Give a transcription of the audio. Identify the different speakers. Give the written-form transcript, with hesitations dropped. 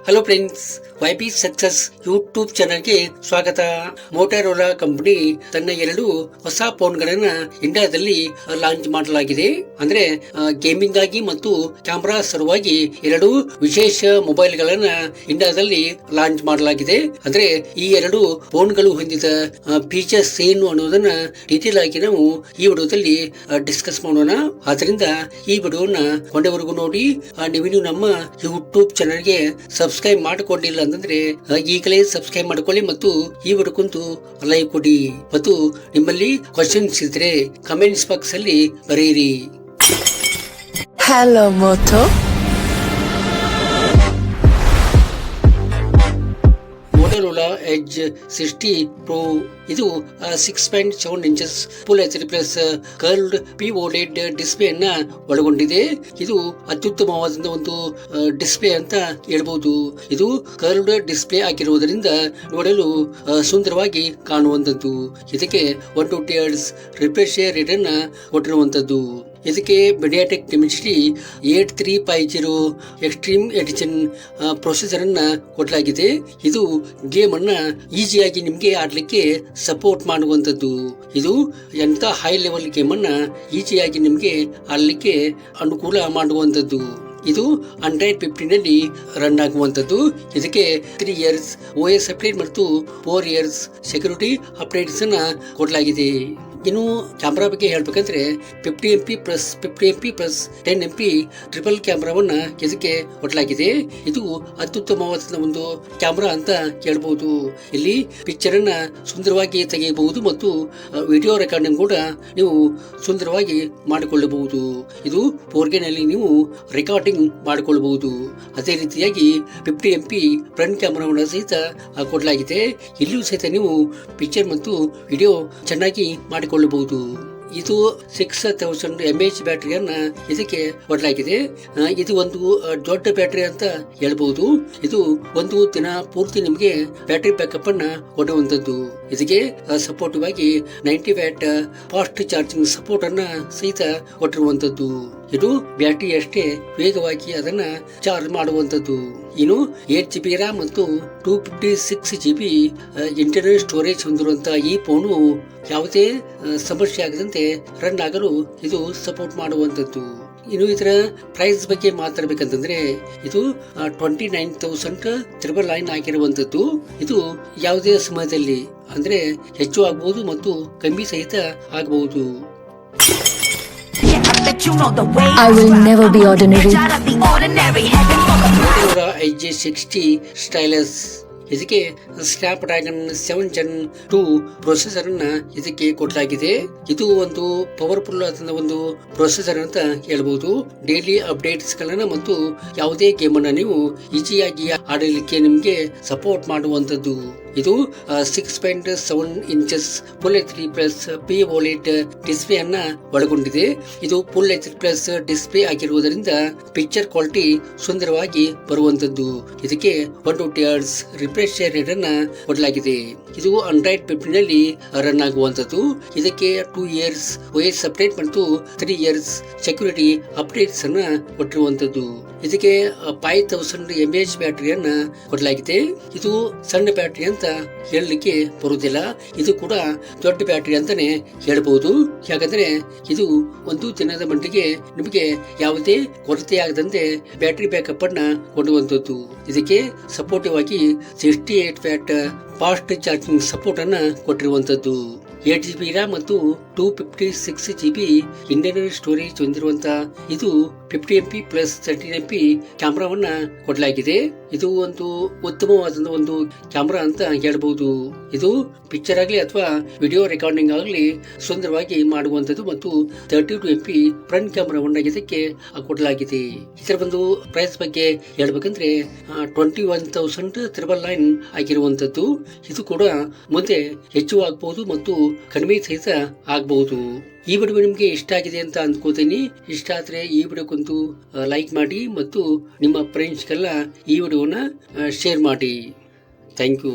Speaker 1: Hello friends, YB success YouTube ಚಾನಲ್ಗೆ ಸ್ವಾಗತ. Motorola company ತನ್ನ 2 ಹೊಸ ಫೋನ್ಗಳನ್ನ ಇಂಡಿಯಾದಲ್ಲಿ ಲಾಂಚ್ ಮಾಡಲಾಗಿದೆ. ಅಂದ್ರೆ ಗೇಮಿಂಗ್ ಆಗಿ ಮತ್ತು ಕ್ಯಾಮೆರಾ ಸಲುವಾಗಿ 2 ವಿಶೇಷ ಮೊಬೈಲ್ ಗಳನ್ನ ಇಂಡಿಯಾದಲ್ಲಿ ಲಾಂಚ್ ಮಾಡಲಾಗಿದೆ. ಅಂದ್ರೆ ಈ 2 ಫೋನ್ಗಳು ಹೊಂದಿದ ಫೀಚರ್ಸ್ ಏನು ಅನ್ನೋದನ್ನ ಡೀಟೇಲ್ ಆಗಿ ನಾವು ಈ ವಿಡಿಯೋದಲ್ಲಿ ಡಿಸ್ಕಸ್ ಮಾಡೋಣ. ಆದ್ರಿಂದ ಈ ವಿಡಿಯೋನ ಕೊಂಡವರೆಗೂ ನೋಡಿ. ನೀವು ನಮ್ಮ ಯೂಟ್ಯೂಬ್ ಚಾನಲ್ಗೆ ಸಬ್ಸ್ಕ್ರೈಬ್ ಮಾಡಿಕೊಂಡಿಲ್ಲ ಅಂತಂದ್ರೆ ಈಗಲೇ ಸಬ್ಸ್ಕ್ರೈಬ್ ಮಾಡ್ಕೊಳ್ಳಿ ಮತ್ತು ಈ ವಿಡಿಯೋ ಕುಂತು ಲೈಕ್ ಕೊಡಿ ಮತ್ತು ನಿಮ್ಮಲ್ಲಿ ಕ್ವಶನ್ಸ್ ಇದ್ರೆ ಕಮೆಂಟ್ಸ್ ಬಾಕ್ಸ್ ಅಲ್ಲಿ ಬರೆಯಿರಿ.
Speaker 2: Hello moto.
Speaker 1: Motorola edge 60 Pro ಇದು 6.7 inches full HD plus curved POLED display ಅನ್ನ ಒಳಗೊಂಡಿದೆ. ಇದು ಅತ್ಯುತ್ತಮವಾದ ಒಂದು ಡಿಸ್ಪ್ಲೇ ಅಂತ ಹೇಳ್ಬಹುದು. ಇದು ಕರ್ವ್ಡ್ ಡಿಸ್ಪ್ಲೇ ಆಗಿರುವುದರಿಂದ ನೋಡಲು ಸುಂದರವಾಗಿ ಕಾಣುವಂತದ್ದು. ಇದಕ್ಕೆ 120 Hz ರಿಫ್ರೆಶ್ ರೇಟ್ ಅನ್ನ ಕೊಟ್ಟಿರುವಂತದ್ದು. ಇದಕ್ಕೆ ಮೀಡಿಯಾಟೆಕ್ ಡಿಮೆನ್ಸಿಟಿ 8350 ಎಕ್ಸ್ಟ್ರೀಮ್ ಎಡಿಷನ್ ಪ್ರೊಸೆಸರ್ ಅನ್ನ ಕೊಡಲಾಗಿದೆ. ಇದು ಗೇಮ್ ಅನ್ನ ಈಸಿಯಾಗಿ ನಿಮ್ಗೆ ಆಡ್ಲಿಕ್ಕೆ ಸಪೋರ್ಟ್ ಮಾಡುವಂತದ್ದು. ಇದು ಎಂತ ಹೈ ಲೆವೆಲ್ ಗೇಮ್ ಅನ್ನ ಈಸಿಯಾಗಿ ನಿಮ್ಗೆ ಆಡ್ಲಿಕ್ಕೆ ಅನುಕೂಲ ಮಾಡುವಂತದ್ದು. ಇದು Android 15 ನಲ್ಲಿ ರನ್ ಆಗುವಂತದ್ದು. ಇದಕ್ಕೆ 3 years OS ಅಪ್ಡೇಟ್ ಮತ್ತು 4 years ಸೆಕ್ಯೂರಿಟಿ ಅಪ್ಡೇಟ್ಸ್ ಅನ್ನ ಕೊಡಲಾಗಿದೆ. ಇನ್ನು ಕ್ಯಾಮ್ರಾ ಬಗ್ಗೆ ಹೇಳ್ಬೇಕಂದ್ರೆ 50MP plus 50MP plus 10MP triple ಕ್ಯಾಮ್ರಾವನ್ನ ಇದಕ್ಕೆ ಕೊಡಲಾಗಿದೆ. ಇದು ಅತ್ಯುತ್ತಮವಾದ ಒಂದು ಕ್ಯಾಮ್ರಾ ಅಂತ ಹೇಳ್ಬಹುದು. ಇಲ್ಲಿ ಪಿಕ್ಚರ್ ಅನ್ನ ಸುಂದರವಾಗಿ ತೆಗೆಯಬಹುದು ಮತ್ತು ವಿಡಿಯೋ ರೆಕಾರ್ಡಿಂಗ್ ಕೂಡ ನೀವು ಸುಂದರವಾಗಿ ಮಾಡಿಕೊಳ್ಳಬಹುದು. ಇದು 4K ನಲ್ಲಿ ನೀವು ರೆಕಾರ್ಡಿಂಗ್ ಮಾಡಿಕೊಳ್ಳಬಹುದು. ಅದೇ ರೀತಿಯಾಗಿ 50MP ಫ್ರಂಟ್ ಕ್ಯಾಮ್ರಾವನ್ನ ಸಹಿತ ಕೊಡಲಾಗಿದೆ. ಇಲ್ಲಿಯೂ ಸಹಿತ ನೀವು ಪಿಕ್ಚರ್ ಮತ್ತು ವಿಡಿಯೋ ಚೆನ್ನಾಗಿ ಮಾಡಿಕೊಳ್ಳಬಹುದು. ಇದು 6000 mAh ಬ್ಯಾಟರಿಯನ್ನ ಇದಕ್ಕೆ ಕೊಡಲಾಗಿದೆ. ಇದು ಒಂದು ದೊಡ್ಡ ಬ್ಯಾಟರಿ ಅಂತ ಹೇಳ್ಬಹುದು. ಇದು ಒಂದು ದಿನ ಪೂರ್ತಿ ನಿಮಗೆ ಬ್ಯಾಟರಿ ಬ್ಯಾಕಪ್ ಅನ್ನ ಕೊಡುವಂತದ್ದು. ಇದಕ್ಕೆ ಸಪೋರ್ಟಿವ್ ಆಗಿ 90 ವ್ಯಾಟ್ ಫಾಸ್ಟ್ ಚಾರ್ಜಿಂಗ್ ಸಪೋರ್ಟ್ ಅನ್ನ ಸಹಿತ ಕೊಟ್ಟಿರುವಂತದ್ದು. ಇದು ಬ್ಯಾಟರಿ ಅಷ್ಟೇ ವೇಗವಾಗಿ ಅದನ್ನ ಚಾರ್ಜ್ ಮಾಡುವಂತದ್ದು. ಇನ್ನು 8GB RAM ಮತ್ತು 256GB ಇಂಟರ್ನಲ್ ಸ್ಟೋರೇಜ್ ಹೊಂದಿರುವಂತಹ ಈ ಫೋನು ಯಾವುದೇ ಸಮಸ್ಯೆ ಆಗದಂತೆ ರನ್ ಆಗಲು ಇದು ಸಪೋರ್ಟ್ ಮಾಡುವಂತದ್ದು. ಇನ್ನು ಇದರ ಪ್ರೈಸ್ ಬಗ್ಗೆ ಮಾತಾಡ್ಬೇಕಂತಂದ್ರೆ ಇದು 29,999 ಆಗಿರುವಂತದ್ದು. ಇದು ಯಾವುದೇ ಸಮಯದಲ್ಲಿ ಅಂದ್ರೆ ಹೆಚ್ಚು ಆಗಬಹುದು ಮತ್ತು ಕಮ್ಮಿ ಸಹಿತ ಆಗಬಹುದು.
Speaker 2: I will never be ordinary.
Speaker 1: Motorola Edge 60 stylus ಇದಕ್ಕೆ ಸ್ನ್ಯಾಪ್ ಡ್ರ್ಯಾಗನ್ 7 Gen 2 ಪ್ರೊಸೆಸರ್ ಅನ್ನ ಇದಕ್ಕೆ ಕೊಡಲಾಗಿದೆ. ಇದು ಒಂದು ಪವರ್ಫುಲ್ ಆದ ಒಂದು ಪ್ರೊಸೆಸರ್ ಅಂತ ಹೇಳ್ಬಹುದು. ಡೈಲಿ ಅಪ್ಡೇಟ್ಸ್ ಗಳನ್ನ ಮತ್ತು ಯಾವುದೇ ಗೇಮ್ ಅನ್ನ ನೀವು ಈಸಿಯಾಗಿ ಆಡಲಿಕ್ಕೆ ನಿಮ್ಗೆ ಸಪೋರ್ಟ್ ಮಾಡುವಂತದ್ದು. ಇದು 6.7 inches full HD plus POLED display ಅನ್ನ ಒಳಗೊಂಡಿದೆ. ಇದು ಫುಲ್ HD ಪ್ಲಸ್ ಡಿಸ್ಪ್ಲೇ ಆಗಿರುವುದರಿಂದ ಪಿಕ್ಚರ್ ಕ್ವಾಲಿಟಿ ಸುಂದರವಾಗಿ ಬರುವಂತದ್ದು. ಇದಕ್ಕೆ 120 Hz ರಿಫ್ರೆಶ್ ರೇಟ್ ಅನ್ನ ಕೊಡಲಾಗಿದೆ. ಇದು Android 15 ನಲ್ಲಿ ರನ್ ಆಗುವಂತದ್ದು. ಇದಕ್ಕೆ 2 years OS ಅಪ್ಡೇಟ್ ಮತ್ತು 3 years ಸೆಕ್ಯೂರಿಟಿ ಅಪ್ಡೇಟ್ಸ್ ಅನ್ನ ಕೊಟ್ಟಿರುವಂತದ್ದು. ಇದಕ್ಕೆ 5000 mAh ಬ್ಯಾಟರಿಯನ್ನ ಕೊಡಲಾಗಿದೆ. ಇದು ಸಣ್ಣ ಬ್ಯಾಟರಿ ಅಂತ ಹೇಳಲಿಕ್ಕೆ ಬರುವುದಿಲ್ಲ. ಇದು ಕೂಡ ದೊಡ್ಡ ಬ್ಯಾಟರಿ ಅಂತಾನೆ ಹೇಳ್ಬಹುದು. ಯಾಕಂದ್ರೆ ಇದು ಒಂದು ದಿನದ ಮಟ್ಟಿಗೆ ನಿಮಗೆ ಯಾವುದೇ ಕೊರತೆ ಆಗದಂತೆ ಬ್ಯಾಟರಿ ಬ್ಯಾಕಪ್ ಅನ್ನ ಕೊಡುವಂತದ್ದು. ಇದಕ್ಕೆ ಸಪೋರ್ಟಿವ್ ಆಗಿ 68 ವ್ಯಾಟ್ ಫಾಸ್ಟ್ ಚಾರ್ಜಿಂಗ್ ಸಪೋರ್ಟ್ ಅನ್ನ ಕೊಟ್ಟಿರುವಂತದ್ದು. 8GB RAM ಮತ್ತು 256GB ಇಂಟರ್ನಲ್ ಸ್ಟೋರೇಜ್ ಹೊಂದಿರುವಂತಹ ಇದು 50MP ಪ್ಲಸ್ 13MP ಕ್ಯಾಮ್ರಾವನ್ನ ಕೊಡಲಾಗಿದೆ. ಇದು ಒಂದು ಉತ್ತಮವಾದ ಒಂದು ಕ್ಯಾಮ್ರಾ ಅಂತ ಹೇಳ್ಬಹುದು. ಇದು ಪಿಕ್ಚರ್ ಆಗಲಿ ಅಥವಾ ವಿಡಿಯೋ ರೆಕಾರ್ಡಿಂಗ್ ಆಗಲಿ ಸುಂದರವಾಗಿ ಮಾಡುವಂತದ್ದು ಮತ್ತು 32MP ಫ್ರಂಟ್ ಕ್ಯಾಮ್ರಾವನ್ನ ಇದಕ್ಕೆ ಕೊಡಲಾಗಿದೆ. ಇದರ ಒಂದು ಪ್ರೈಸ್ ಬಗ್ಗೆ ಹೇಳ್ಬೇಕಂದ್ರೆ 21,999 ಆಗಿರುವಂತದ್ದು. ಇದು ಕೂಡ ಮುಂದೆ ಹೆಚ್ಚು ಆಗಬಹುದು ಮತ್ತು ಕಡಿಮೆ ಸಹಿತ ಆಗಬಹುದು. ಈ ವಿಡಿಯೋ ನಿಮ್ಗೆ ಇಷ್ಟ ಆಗಿದೆ ಅಂತ ಅಂದ್ಕೋತೀನಿ. ಇಷ್ಟ ಆದ್ರೆ ಈ ವಿಡಿಯೋಕ್ಕಂತೂ ಲೈಕ್ ಮಾಡಿ ಮತ್ತು ನಿಮ್ಮ ಫ್ರೆಂಡ್ಸ್ಗೆಲ್ಲ ಈ ವಿಡಿಯೋನ ಶೇರ್ ಮಾಡಿ. Thank you.